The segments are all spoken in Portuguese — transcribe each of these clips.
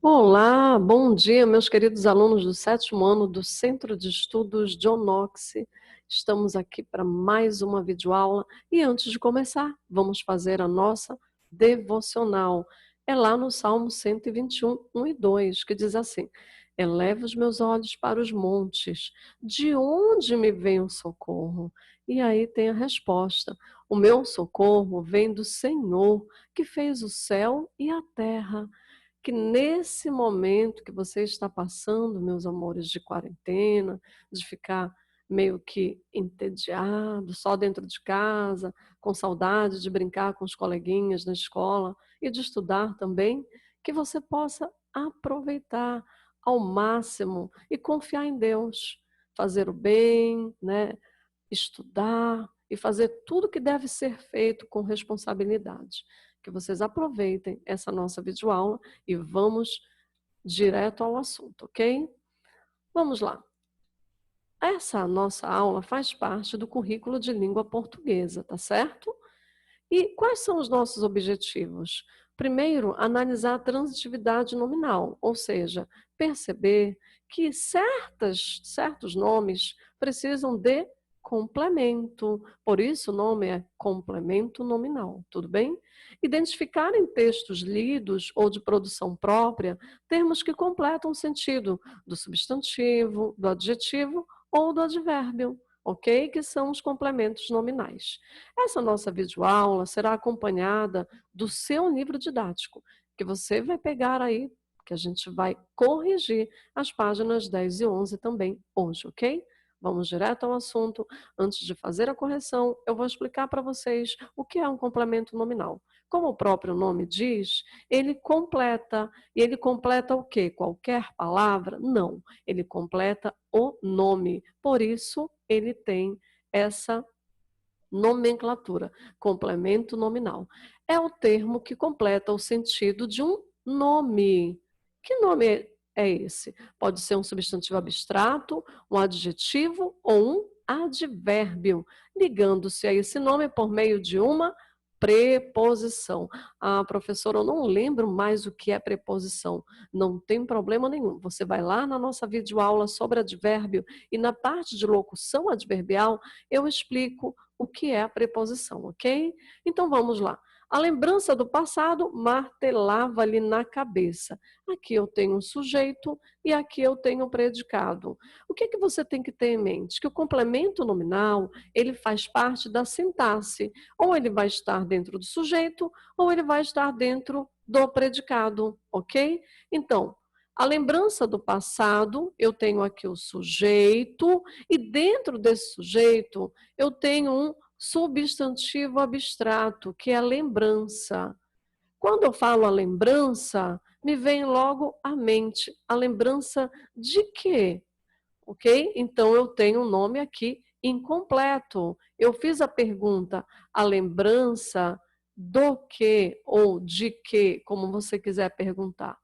Olá, bom dia, meus queridos alunos do sétimo ano do Centro de Estudos John Knox. Estamos aqui para mais uma videoaula e antes de começar, vamos fazer a nossa devocional. É lá no Salmo 121, 1 e 2, que diz assim: Eleva os meus olhos para os montes, de onde me vem o socorro? E aí tem a resposta: o meu socorro vem do Senhor, que fez o céu e a terra. Que nesse momento que você está passando, meus amores, de quarentena, de ficar meio que entediado, só dentro de casa, com saudade de brincar com os coleguinhas na escola e de estudar também, que você possa aproveitar ao máximo e confiar em Deus, fazer o bem, né? Estudar e fazer tudo que deve ser feito com responsabilidade. Que vocês aproveitem essa nossa videoaula e vamos direto ao assunto, ok? Vamos lá. Essa nossa aula faz parte do currículo de língua portuguesa, tá certo? E quais são os nossos objetivos? Primeiro, analisar a transitividade nominal, ou seja, perceber que certos nomes precisam de complemento, por isso o nome é complemento nominal, tudo bem? Identificar em textos lidos ou de produção própria termos que completam o sentido do substantivo, do adjetivo ou do advérbio, ok? Que são os complementos nominais. Essa nossa videoaula será acompanhada do seu livro didático, que você vai pegar aí, que a gente vai corrigir as páginas 10 e 11 também hoje, ok? Vamos direto ao assunto. Antes de fazer a correção, eu vou explicar para vocês o que é um complemento nominal. Como o próprio nome diz, ele completa. E ele completa o quê? Qualquer palavra? Não. Ele completa o nome. Por isso, ele tem essa nomenclatura, complemento nominal. É o termo que completa o sentido de um nome. Que nome é esse? Pode ser um substantivo abstrato, um adjetivo ou um advérbio, ligando-se a esse nome por meio de uma preposição. Ah, professora, eu não lembro mais o que é preposição. Não tem problema nenhum. Você vai lá na nossa videoaula sobre advérbio e na parte de locução adverbial eu explico o que é a preposição, ok? Então vamos lá. A lembrança do passado martelava-lhe na cabeça. Aqui eu tenho um sujeito e aqui eu tenho um predicado. O que é que você tem que ter em mente? Que o complemento nominal, ele faz parte da sintaxe. Ou ele vai estar dentro do sujeito, ou ele vai estar dentro do predicado, ok? Então, a lembrança do passado, eu tenho aqui o sujeito, e dentro desse sujeito, eu tenho um substantivo abstrato, que é a lembrança. Quando eu falo a lembrança, me vem logo à mente a lembrança de quê? Ok? Então eu tenho um nome aqui incompleto. Eu fiz a pergunta, a lembrança do que ou de que, como você quiser perguntar.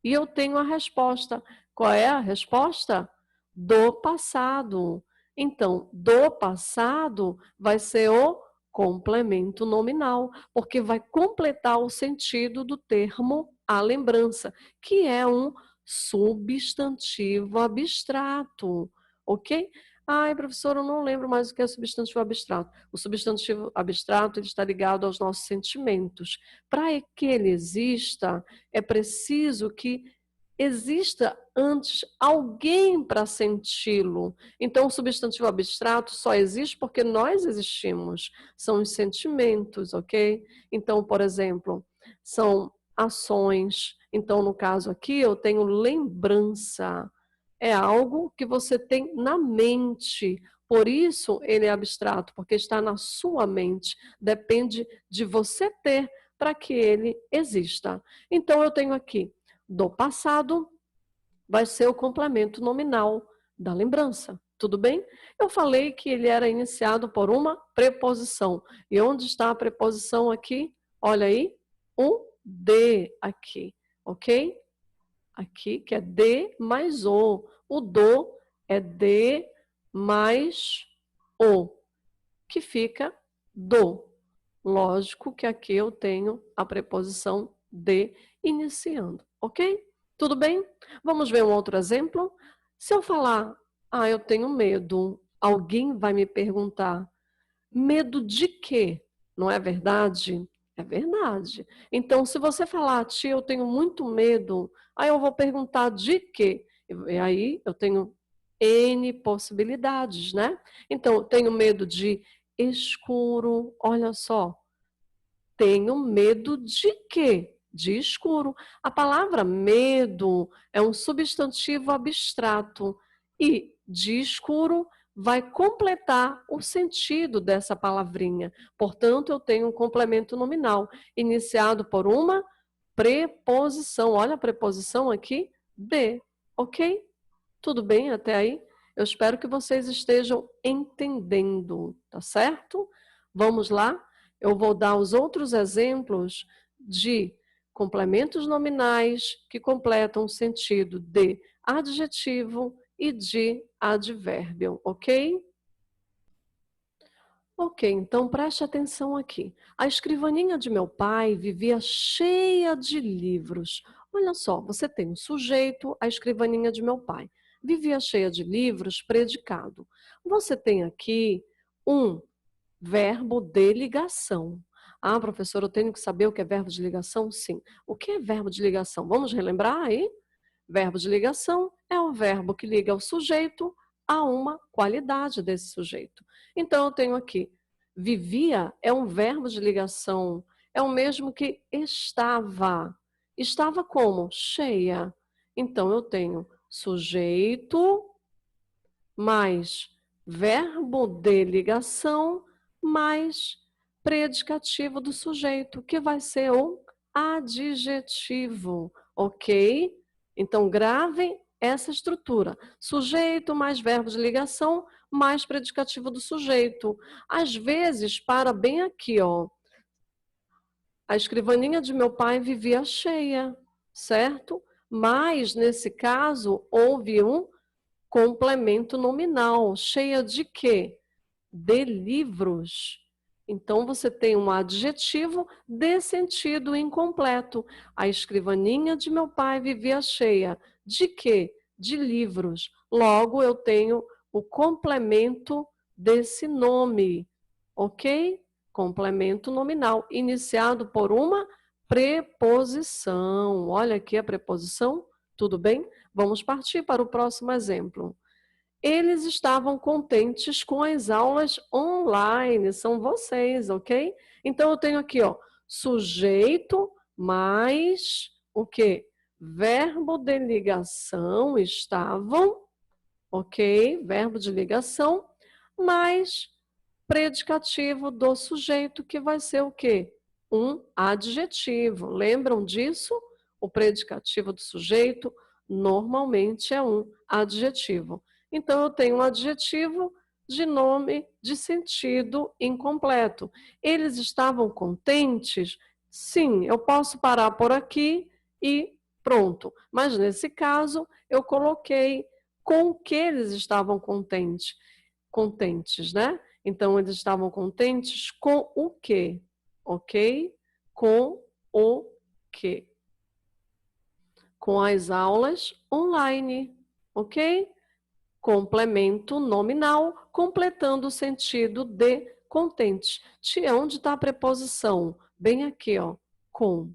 E eu tenho a resposta. Qual é a resposta? Do passado. Então, do passado vai ser o complemento nominal, porque vai completar o sentido do termo a lembrança, que é um substantivo abstrato, ok? Ai, professor, eu não lembro mais o que é substantivo abstrato. O substantivo abstrato ele está ligado aos nossos sentimentos. Para que ele exista, é preciso que exista antes alguém para senti-lo. Então, o substantivo abstrato só existe porque nós existimos. São os sentimentos, ok? Então, por exemplo, são ações. Então, no caso aqui, eu tenho lembrança. É algo que você tem na mente. Por isso, ele é abstrato, porque está na sua mente. Depende de você ter para que ele exista. Então, eu tenho aqui do passado, vai ser o complemento nominal da lembrança. Tudo bem? Eu falei que ele era iniciado por uma preposição. E onde está a preposição aqui? Olha aí, um de aqui, ok? Aqui, que é de mais o. O do é de mais o, que fica do. Lógico que aqui eu tenho a preposição de iniciando, ok? Tudo bem? Vamos ver um outro exemplo? Se eu falar, eu tenho medo, alguém vai me perguntar, medo de quê? Não é verdade? É verdade. Então, se você falar, tia, eu tenho muito medo, aí eu vou perguntar de quê? E aí eu tenho N possibilidades, né? Então, eu tenho medo de escuro, olha só. Tenho medo de quê? De escuro. A palavra medo é um substantivo abstrato e de escuro vai completar o sentido dessa palavrinha. Portanto, eu tenho um complemento nominal iniciado por uma preposição. Olha a preposição aqui, de, ok? Tudo bem até aí? Eu espero que vocês estejam entendendo, tá certo? Vamos lá? Eu vou dar os outros exemplos de complementos nominais que completam o sentido de adjetivo e de advérbio, ok? Ok, então preste atenção aqui. A escrivaninha de meu pai vivia cheia de livros. Olha só, você tem um sujeito, a escrivaninha de meu pai. Vivia cheia de livros, predicado. Você tem aqui um verbo de ligação. Ah, professor, eu tenho que saber o que é verbo de ligação? Sim. O que é verbo de ligação? Vamos relembrar aí? Verbo de ligação é o verbo que liga o sujeito a uma qualidade desse sujeito. Então, eu tenho aqui, vivia é um verbo de ligação, é o mesmo que estava. Estava como? Cheia. Então, eu tenho sujeito mais verbo de ligação mais predicativo do sujeito, que vai ser o adjetivo, ok? Então, gravem essa estrutura. Sujeito mais verbo de ligação mais predicativo do sujeito. Às vezes, para bem aqui, ó. A escrivaninha de meu pai vivia cheia, certo? Mas, nesse caso, houve um complemento nominal. Cheia de quê? De livros. Então, você tem um adjetivo de sentido incompleto. A escrivaninha de meu pai vivia cheia. De quê? De livros. Logo, eu tenho o complemento desse nome, ok? Complemento nominal, iniciado por uma preposição. Olha aqui a preposição, tudo bem? Vamos partir para o próximo exemplo. Eles estavam contentes com as aulas online, são vocês, ok? Então, eu tenho aqui, ó, sujeito mais o quê? Verbo de ligação, estavam, ok? Verbo de ligação, mais predicativo do sujeito, que vai ser o quê? Um adjetivo. Lembram disso? O predicativo do sujeito normalmente é um adjetivo. Então, eu tenho um adjetivo de nome de sentido incompleto. Eles estavam contentes? Sim, eu posso parar por aqui e pronto. Mas, nesse caso, eu coloquei com o que eles estavam contentes, né? Então, eles estavam contentes com o quê? Ok? Com o quê? Com as aulas online, ok? Complemento nominal, completando o sentido de contentes. Tia, onde está a preposição? Bem aqui, ó, com.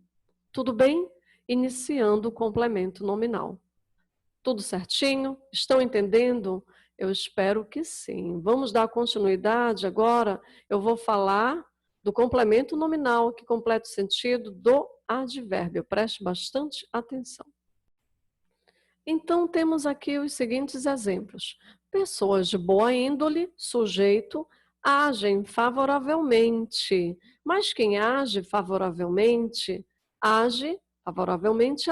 Tudo bem? Iniciando o complemento nominal. Tudo certinho? Estão entendendo? Eu espero que sim. Vamos dar continuidade agora. Eu vou falar do complemento nominal que completa o sentido do advérbio. Preste bastante atenção. Então, temos aqui os seguintes exemplos. Pessoas de boa índole, sujeito, agem favoravelmente. Mas quem age favoravelmente a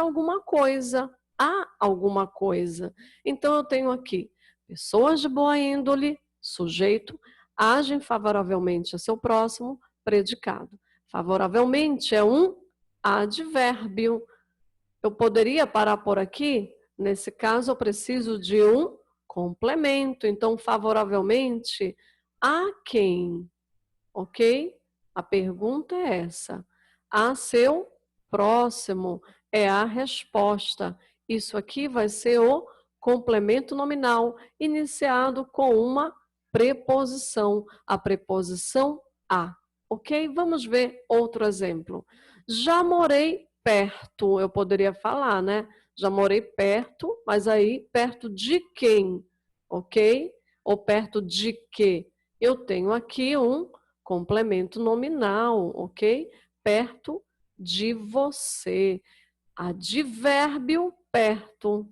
alguma coisa, a alguma coisa. Então, eu tenho aqui, pessoas de boa índole, sujeito, agem favoravelmente a seu próximo, predicado. Favoravelmente é um advérbio. Eu poderia parar por aqui? Nesse caso, eu preciso de um complemento. Então, favoravelmente, a quem? Ok? A pergunta é essa. A seu próximo é a resposta. Isso aqui vai ser o complemento nominal, iniciado com uma preposição, a preposição a. Ok? Vamos ver outro exemplo. Já morei perto, eu poderia falar, né? Já morei perto, mas aí perto de quem? Ok? Ou perto de quê? Eu tenho aqui um complemento nominal, ok? Perto de você. Advérbio perto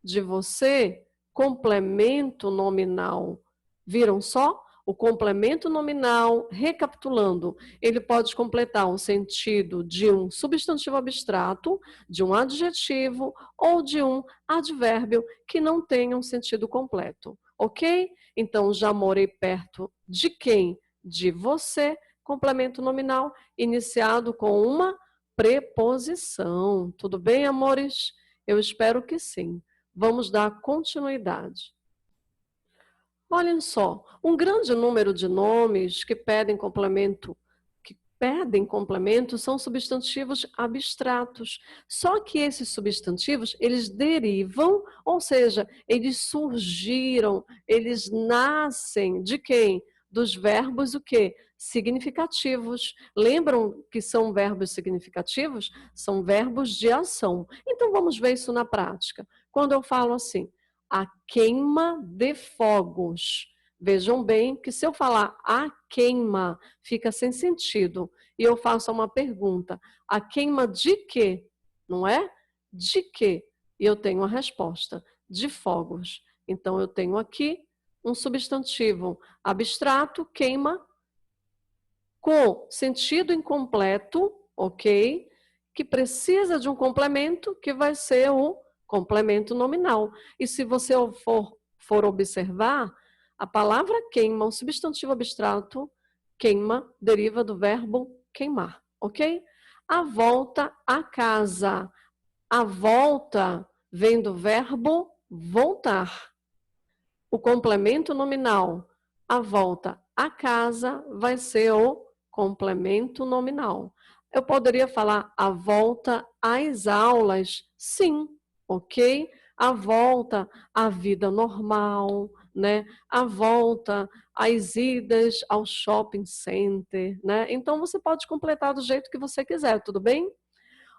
de você, complemento nominal. Viram só? O complemento nominal, recapitulando, ele pode completar um sentido de um substantivo abstrato, de um adjetivo ou de um advérbio que não tenha um sentido completo, ok? Então, já morei perto de quem? De você, complemento nominal, iniciado com uma preposição. Tudo bem, amores? Eu espero que sim. Vamos dar continuidade. Olhem só, um grande número de nomes que pedem complemento são substantivos abstratos. Só que esses substantivos, eles derivam, ou seja, eles surgiram, eles nascem de quem? Dos verbos o quê? Significativos. Lembram que são verbos significativos? São verbos de ação. Então vamos ver isso na prática. Quando eu falo assim, a queima de fogos. Vejam bem que se eu falar a queima, fica sem sentido. E eu faço uma pergunta, a queima de quê? Não é? De quê? E eu tenho a resposta, de fogos. Então, eu tenho aqui um substantivo abstrato, queima, com sentido incompleto, ok? Que precisa de um complemento, que vai ser o complemento nominal. E se você for observar, a palavra queima, o substantivo abstrato, queima, deriva do verbo queimar, ok? A volta à casa. A volta vem do verbo voltar. O complemento nominal, a volta à casa, vai ser o complemento nominal. Eu poderia falar a volta às aulas, sim, ok? A volta à vida normal, né? A volta às idas ao shopping center, né? Então você pode completar do jeito que você quiser, tudo bem?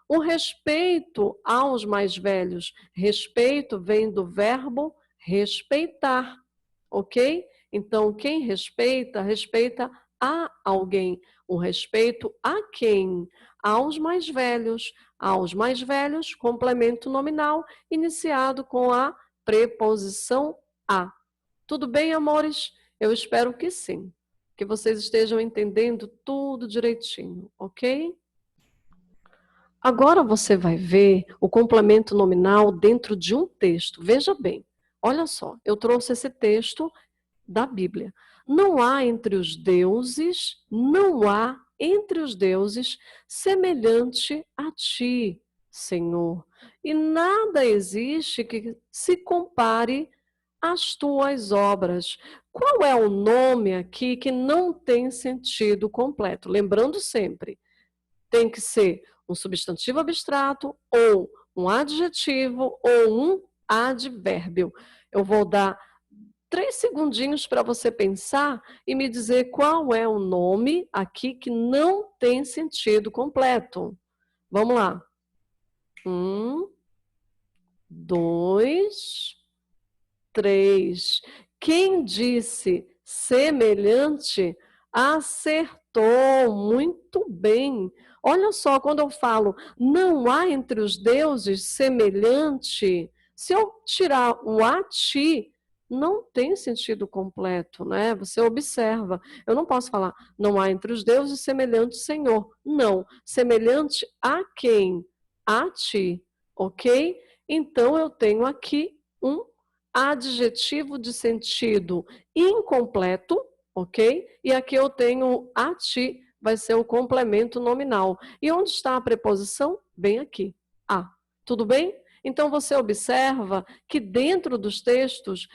O respeito aos mais velhos. Respeito vem do verbo respeitar, ok? Então, quem respeita, respeita a alguém. O respeito a quem? Aos mais velhos. Aos mais velhos, complemento nominal, iniciado com a preposição a. Tudo bem, amores? Eu espero que sim. Que vocês estejam entendendo tudo direitinho, ok? Agora você vai ver o complemento nominal dentro de um texto. Veja bem, olha só, eu trouxe esse texto da Bíblia. Não há entre os deuses semelhante a ti, Senhor. E nada existe que se compare às tuas obras. Qual é o nome aqui que não tem sentido completo? Lembrando sempre, tem que ser um substantivo abstrato ou um adjetivo ou um advérbio. Eu vou dar 3 segundinhos para você pensar e me dizer qual é o nome aqui que não tem sentido completo. Vamos lá. 1, 2, 3. Quem disse semelhante acertou muito bem. Olha só, quando eu falo não há entre os deuses semelhante, se eu tirar o a ti, não tem sentido completo, né? Você observa. Eu não posso falar não há entre os deuses semelhante Senhor. Não. Semelhante a quem? A ti, ok? Então eu tenho aqui um adjetivo de sentido incompleto, ok? E aqui eu tenho a ti, vai ser o complemento nominal. E onde está a preposição? Bem aqui, a. Tudo bem? Então você observa que dentro dos textos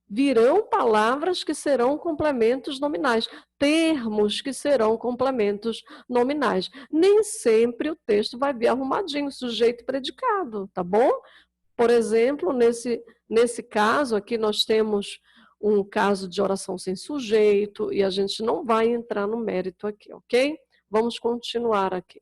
virão palavras que serão complementos nominais, termos que serão complementos nominais. Nem sempre o texto vai vir arrumadinho, sujeito e predicado, tá bom? Por exemplo, nesse caso aqui nós temos um caso de oração sem sujeito e a gente não vai entrar no mérito aqui, ok? Vamos continuar aqui.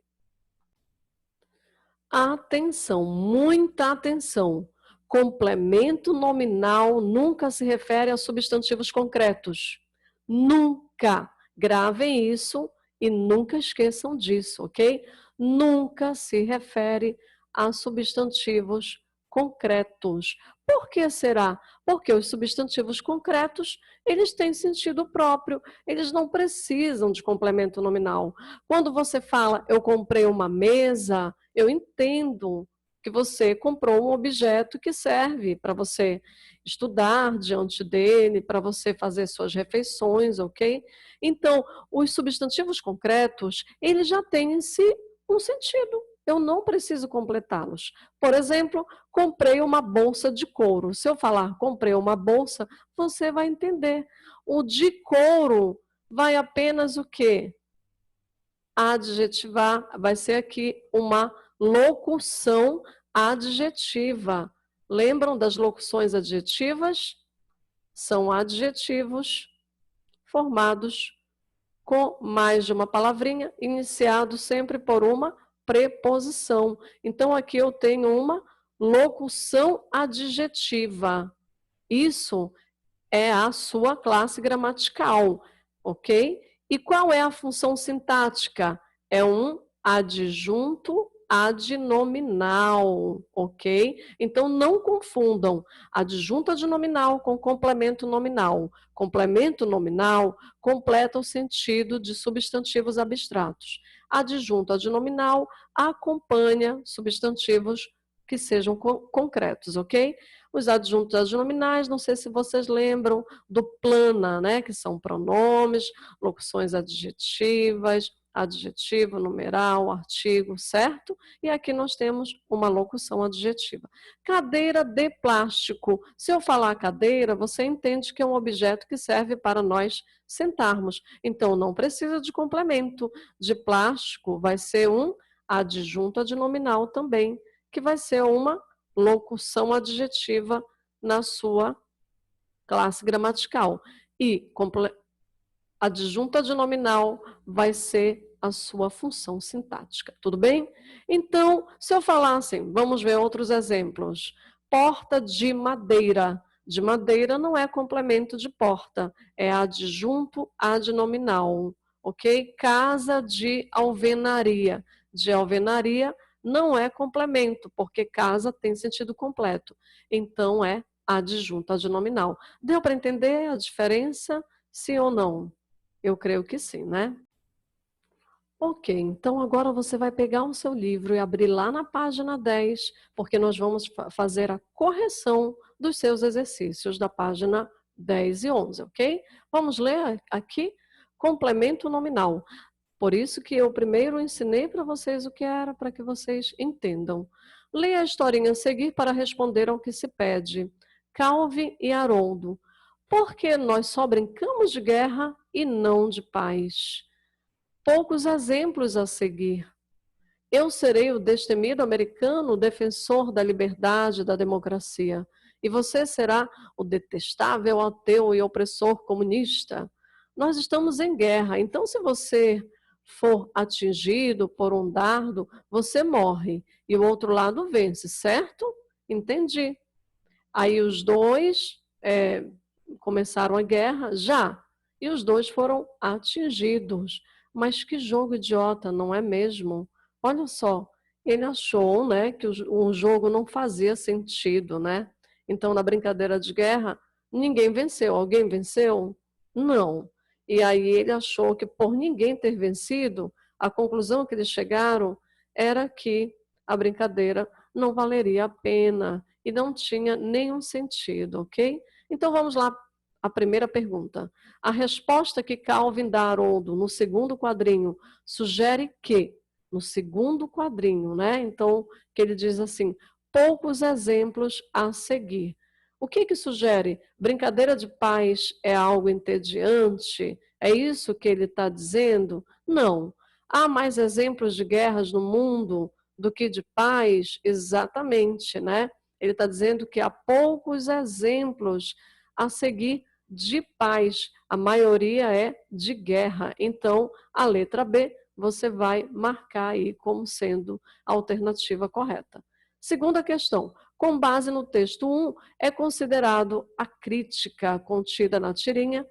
Atenção, muita atenção. Complemento nominal nunca se refere a substantivos concretos. Nunca. Gravem isso e nunca esqueçam disso, ok? Nunca se refere a substantivos concretos. Por que será? Porque os substantivos concretos, eles têm sentido próprio, eles não precisam de complemento nominal. Quando você fala, eu comprei uma mesa, eu entendo que você comprou um objeto que serve para você estudar diante dele, para você fazer suas refeições, ok? Então, os substantivos concretos, eles já têm em si um sentido. Eu não preciso completá-los. Por exemplo, comprei uma bolsa de couro. Se eu falar comprei uma bolsa, você vai entender. O de couro vai apenas o quê? Adjetivar, vai ser aqui uma locução adjetiva. Lembram das locuções adjetivas? São adjetivos formados com mais de uma palavrinha, iniciado sempre por uma preposição. Então, aqui eu tenho uma locução adjetiva. Isso é a sua classe gramatical, ok? E qual é a função sintática? É um adjunto adnominal, ok? Então, não confundam adjunto adnominal com complemento nominal. Complemento nominal completa o sentido de substantivos abstratos. Adjunto adnominal acompanha substantivos que sejam concretos, ok? Os adjuntos adnominais, não sei se vocês lembram do plana, né? Que são pronomes, locuções adjetivas, adjetivo, numeral, artigo, certo? E aqui nós temos uma locução adjetiva. Cadeira de plástico. Se eu falar cadeira, você entende que é um objeto que serve para nós sentarmos. Então, não precisa de complemento. De plástico vai ser um adjunto adnominal também, que vai ser uma locução adjetiva na sua classe gramatical. E adjunto adnominal vai ser a sua função sintática, tudo bem? Então, se eu falar assim, vamos ver outros exemplos. Porta de madeira. De madeira não é complemento de porta, é adjunto adnominal, ok? Casa de alvenaria. De alvenaria não é complemento, porque casa tem sentido completo. Então, é adjunto adnominal. Deu para entender a diferença? Sim ou não? Eu creio que sim, né? Ok, então agora você vai pegar o seu livro e abrir lá na página 10, porque nós vamos fazer a correção dos seus exercícios da página 10 e 11, ok? Vamos ler aqui complemento nominal. Por isso que eu primeiro ensinei para vocês o que era, para que vocês entendam. Leia a historinha a seguir para responder ao que se pede. Calvin e Haroldo. Por que nós só brincamos de guerra e não de paz? Poucos exemplos a seguir. Eu serei o destemido americano defensor da liberdade e da democracia, e você será o detestável ateu e opressor comunista. Nós estamos em guerra, então se você for atingido por um dardo, você morre, e o outro lado vence, certo? Entendi. Aí os dois começaram a guerra já, e os dois foram atingidos. Mas que jogo idiota, não é mesmo? Olha só, ele achou, né, que o jogo não fazia sentido, né? Então, na brincadeira de guerra, ninguém venceu. Alguém venceu? Não. E aí ele achou que por ninguém ter vencido, a conclusão que eles chegaram era que a brincadeira não valeria a pena e não tinha nenhum sentido, ok? Então vamos lá, a primeira pergunta. A resposta que Calvin dá a Haroldo no segundo quadrinho sugere que, no segundo quadrinho, né? Então, que ele diz assim, poucos exemplos a seguir. O que sugere? Brincadeira de paz é algo entediante? É isso que ele está dizendo? Não. Há mais exemplos de guerras no mundo do que de paz? Exatamente, né? Ele está dizendo que há poucos exemplos a seguir de paz, a maioria é de guerra. Então, a letra B você vai marcar aí como sendo a alternativa correta. Segunda questão, com base no texto 1, é considerado a crítica contida na tirinha.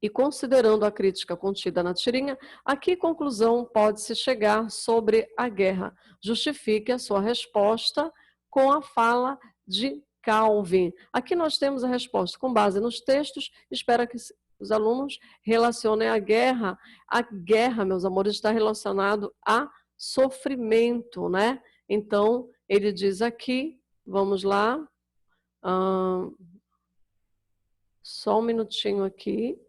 E considerando a crítica contida na tirinha, a que conclusão pode-se chegar sobre a guerra? Justifique a sua resposta com a fala de Calvin. Aqui nós temos a resposta com base nos textos. Espero que os alunos relacionem a guerra. A guerra, meus amores, está relacionado a sofrimento, né? Então, ele diz aqui, vamos lá, só um minutinho aqui.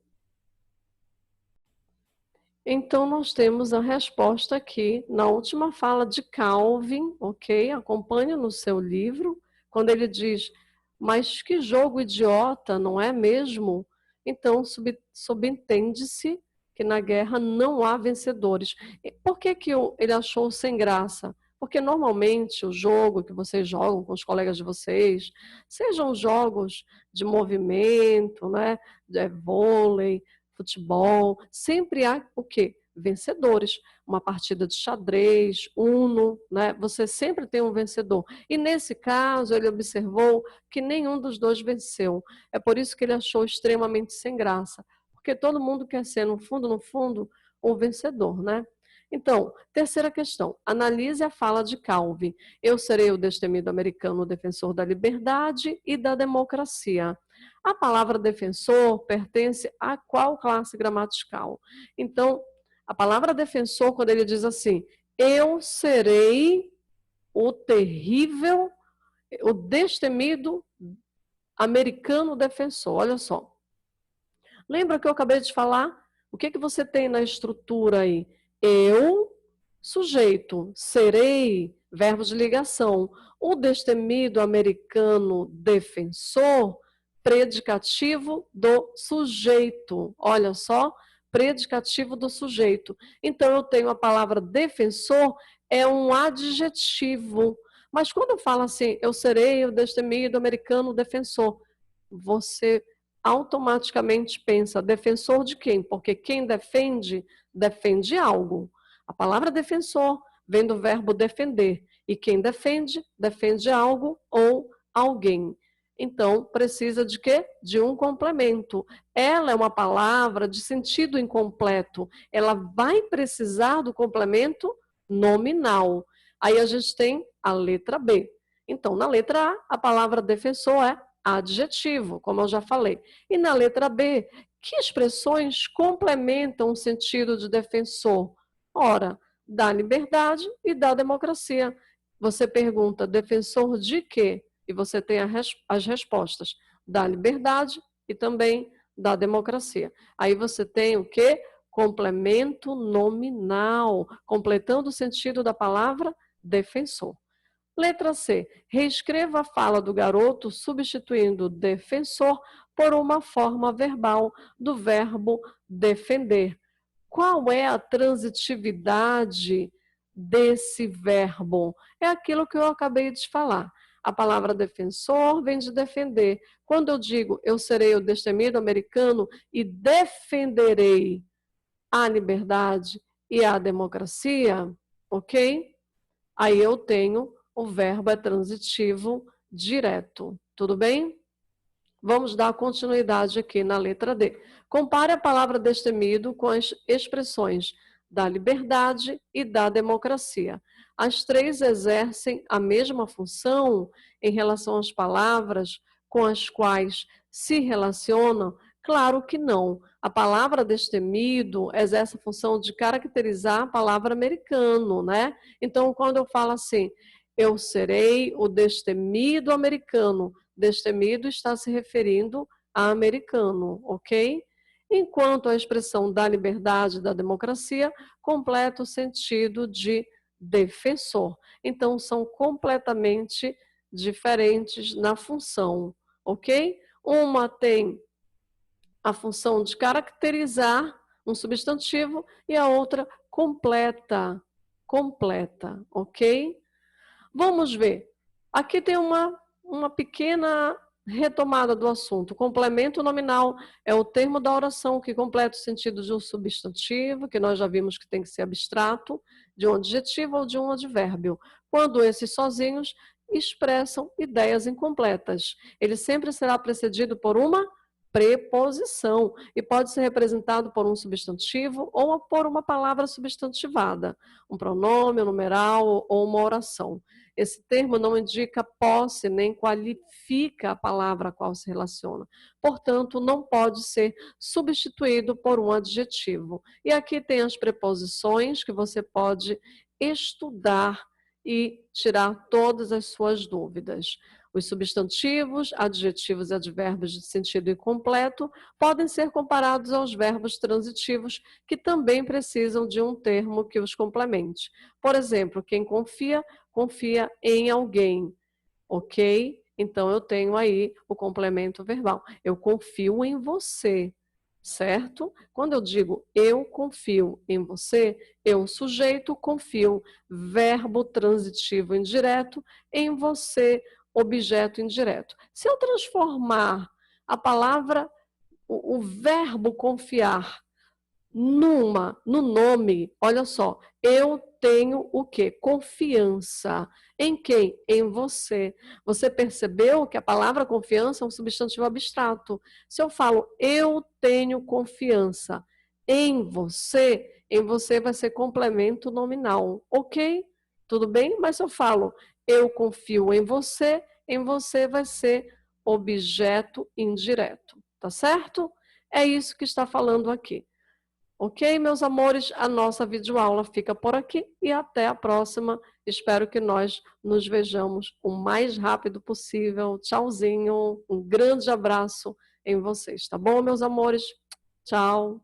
Então, nós temos a resposta aqui na última fala de Calvin, ok? Acompanhe no seu livro, quando ele diz, mas que jogo idiota, não é mesmo? Então, subentende-se que na guerra não há vencedores. E por que ele achou sem graça? Porque normalmente o jogo que vocês jogam com os colegas de vocês, sejam jogos de movimento, né? De vôlei, futebol, sempre há o quê? Vencedores. Uma partida de xadrez, Uno, né? Você sempre tem um vencedor. E nesse caso, ele observou que nenhum dos dois venceu. É por isso que ele achou extremamente sem graça. Porque todo mundo quer ser, no fundo, um vencedor, né? Então, terceira questão. Analise a fala de Calvin. Eu serei o destemido americano defensor da liberdade e da democracia. A palavra defensor pertence a qual classe gramatical? Então, a palavra defensor, quando ele diz assim, eu serei o terrível, o destemido americano defensor. Olha só. Lembra que eu acabei de falar? O que você tem na estrutura aí? Eu, sujeito, serei, verbo de ligação. O destemido americano defensor, predicativo do sujeito. Olha só, predicativo do sujeito. Então, eu tenho a palavra defensor, é um adjetivo. Mas quando eu falo assim, eu serei o destemido americano defensor, você automaticamente pensa, defensor de quem? Porque quem defende, defende algo. A palavra defensor vem do verbo defender. E quem defende, defende algo ou alguém. Então, precisa de quê? De um complemento. Ela é uma palavra de sentido incompleto. Ela vai precisar do complemento nominal. Aí a gente tem a letra B. Então, na letra A, a palavra defensor é adjetivo, como eu já falei. E na letra B, que expressões complementam o sentido de defensor? Ora, da liberdade e da democracia. Você pergunta, defensor de quê? E você tem as respostas da liberdade e também da democracia. Aí você tem o quê? Complemento nominal, completando o sentido da palavra defensor. Letra C. Reescreva a fala do garoto substituindo defensor por uma forma verbal do verbo defender. Qual é a transitividade desse verbo? É aquilo que eu acabei de falar. A palavra defensor vem de defender. Quando eu digo eu serei o destemido americano e defenderei a liberdade e a democracia, ok? Aí eu tenho o verbo é transitivo direto. Tudo bem? Vamos dar continuidade aqui na letra D. Compare a palavra destemido com as expressões da liberdade e da democracia. As três exercem a mesma função em relação às palavras com as quais se relacionam? Claro que não. A palavra destemido exerce a função de caracterizar a palavra americano, né? Então, quando eu falo assim, eu serei o destemido americano, destemido está se referindo a americano, ok? Enquanto a expressão da liberdade e da democracia completa o sentido de defensor. Então, são completamente diferentes na função, ok? Uma tem a função de caracterizar um substantivo e a outra completa, ok? Vamos ver. Aqui tem uma pequena retomada do assunto. O complemento nominal é o termo da oração que completa o sentido de um substantivo, que nós já vimos que tem que ser abstrato, de um adjetivo ou de um advérbio, quando esses sozinhos expressam ideias incompletas. Ele sempre será precedido por uma preposição e pode ser representado por um substantivo ou por uma palavra substantivada, um pronome, um numeral ou uma oração. Esse termo não indica posse nem qualifica a palavra a qual se relaciona. Portanto, não pode ser substituído por um adjetivo. E aqui tem as preposições que você pode estudar e tirar todas as suas dúvidas. Os substantivos, adjetivos e advérbios de sentido incompleto podem ser comparados aos verbos transitivos, que também precisam de um termo que os complemente. Por exemplo, quem confia, confia em alguém, ok? Então, eu tenho aí o complemento verbal. Eu confio em você, certo? Quando eu digo eu confio em você, eu, sujeito, confio, verbo transitivo indireto, em você, objeto indireto. Se eu transformar a palavra, o verbo confiar, no nome, olha só, eu tenho o quê? Confiança. Em quem? Em você. Você percebeu que a palavra confiança é um substantivo abstrato. Se eu falo eu tenho confiança em você vai ser complemento nominal, ok? Tudo bem? Mas se eu falo eu confio em você vai ser objeto indireto, tá certo? É isso que está falando aqui. Ok, meus amores? A nossa videoaula fica por aqui e até a próxima. Espero que nós nos vejamos o mais rápido possível. Tchauzinho, um grande abraço em vocês, tá bom, meus amores? Tchau.